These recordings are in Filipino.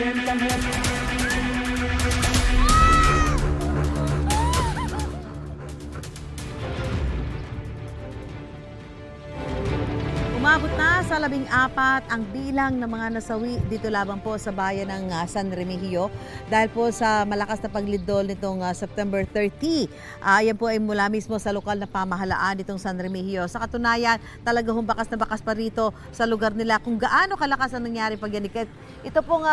Umabot na sa 14 ang bilang ng mga nasawi dito lamang po sa bayan ng San Remigio dahil po sa malakas na paglindol nitong September 30. Yan po ay mula mismo sa lokal na pamahalaan nitong San Remigio. Sa katunayan, talagang bakas na bakas pa rito sa lugar nila kung gaano kalakas ang nangyari pagyanikit. Ito pong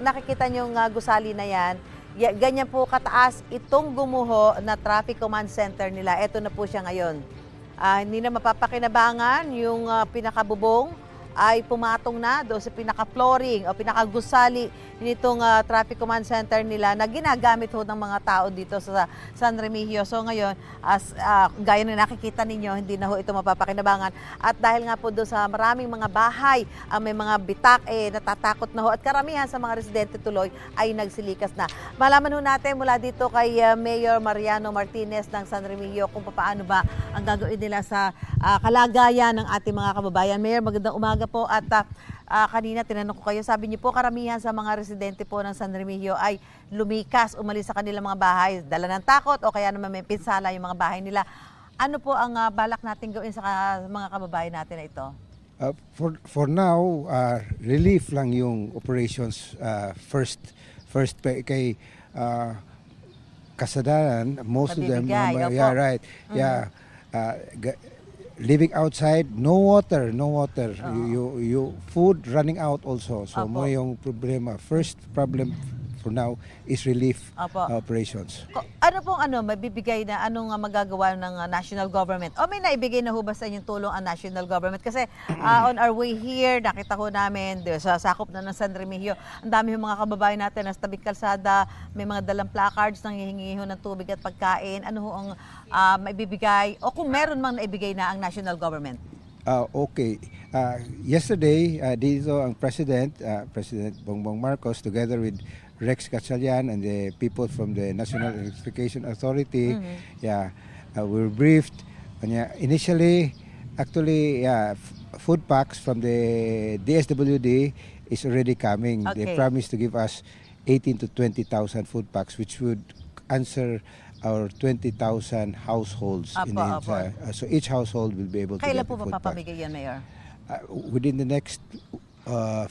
nakikita niyong gusali na yan. Ganyan po kataas itong gumuho na traffic command center nila. Ito na po siya ngayon. Hindi na mapapakinabangan yung pinakabubong ay pumatong na doon sa pinaka-flooring o pinaka-gusali nitong traffic command center nila na ginagamit ho ng mga tao dito sa San Remigio. So ngayon, gaya na nakikita ninyo, hindi na ho ito mapapakinabangan. At dahil nga po doon sa maraming mga bahay, may mga bitak, natatakot na ho. At karamihan sa mga residente tuloy ay nagsilikas na. Malaman ho natin mula dito kay Mayor Mariano Martinez ng San Remigio kung paano ba ang gagawin nila sa kalagayan ng ating mga kababayan. Mayor, magandang umaga po at kanina tinanong ko kayo, sabi niyo po karamihan sa mga residente po ng San Remigio ay lumikas, umalis sa kanilang mga bahay, dala ng takot o kaya naman may pinsala yung mga bahay nila. Ano po ang balak natin gawin sa mga kababayan natin na ito? For now, relief lang yung operations first kay kasadanan, most of them, yeah, right, yeah, living outside, no water, you food running out also. So mo yung problema. First problem for now is relief operations. Ano pong mabibigay na anong magagawa ng national government? O may naibigay na ho ba sa inyong tulong ang national government? Kasi on our way here, nakita ko namin sa sakop na ng San Remigio, ang dami yung mga kababayan natin na sa tabing kalsada, may mga dalang placards nang hihingi ho ng tubig at pagkain. Ano ho ang maibibigay o kung meron mang naibigay na ang national government? Okay. Yesterday, dito ang President Bongbong Marcos together with Rex Gatchalian and the people from the National Electrification Authority, we were briefed. Initially, actually, food packs from the DSWD is already coming. Okay. They promised to give us 18 to 20,000 food packs, which would answer our 20,000 households. So each household will be able to Kailan get po a food pack. mapapamigay yan, Mayor? Within the next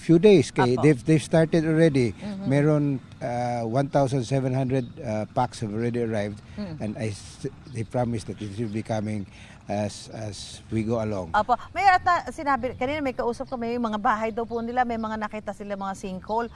few days. They've started already. Meron 1,700 packs have already arrived, and they promised that it will be coming as we go along. Apo. Mayor, at sinabi, kanina may kausap ko, may mga bahay daw po nila, may mga nakita sila mga sinkhole.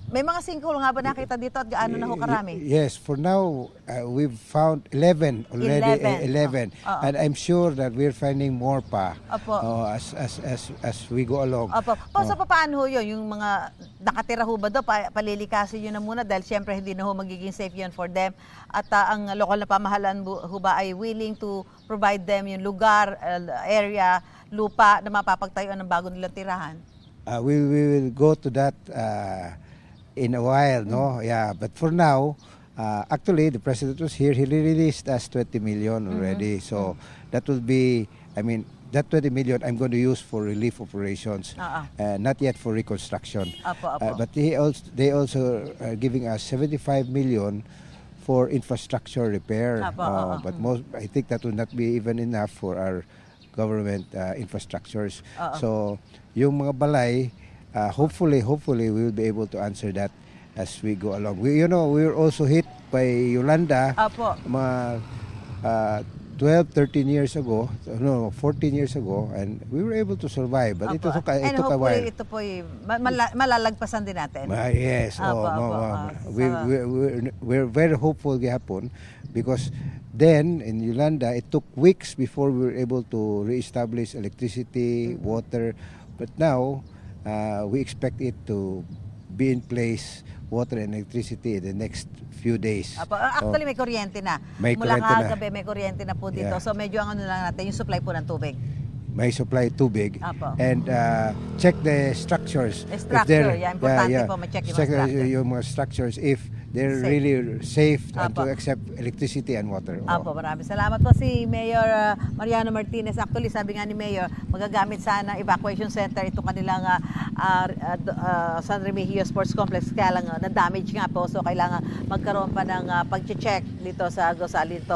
May mga sinkhole nga ba nakita dito at gaano na ho karami? Yes, for now, we've found 11 already. 11. And I'm sure that we're finding more pa as we go along. Apo. So paano ho yun? Yung mga nakatira ho ba doon, palilikasin yun na muna dahil siyempre hindi na ho magiging safe yun for them. At ang lokal na pamahalaan ho ba ay willing to provide them yung lugar, area, lupa na mapapagtayuan ng bago nilang tirahan? We will go to that in a while, no? Yeah, but for now, actually, the President was here. He released us 20 million already. So that will be, that 20 million I'm going to use for relief operations, not yet for reconstruction. But they also are giving us 75 million for infrastructure repair. But I think that will not be even enough for our government infrastructures. So yung mga balay, hopefully we will be able to answer that as we go along. We were also hit by Yolanda mga 12, 13 years ago, 14 years ago, and we were able to survive. But it took a while. Ito po malalagpasan din natin. Yes. We're very hopeful gihapon because then in Yolanda, it took weeks before we were able to reestablish electricity, water. But now, we expect it to be in place, water and electricity in the next few days. Actually, may kuryente na. Mula kagabi, may kuryente na po dito. So medyo ang lang natin, yung supply po ng tubig. May supply tubig. And check the structures. Importante po, ma-check yung mga structure. Yung mga structures, if they're Safe. really safe and Apo. to accept electricity and water. Apo, maraming salamat po si Mayor Mariano Martinez. Actually, sabi nga ni Mayor, magagamit sana evacuation center itong kanilang San Remigio Sports Complex. Kaya lang na-damage nga po. So, kailangan magkaroon pa ng pag-check dito sa Gosalinto.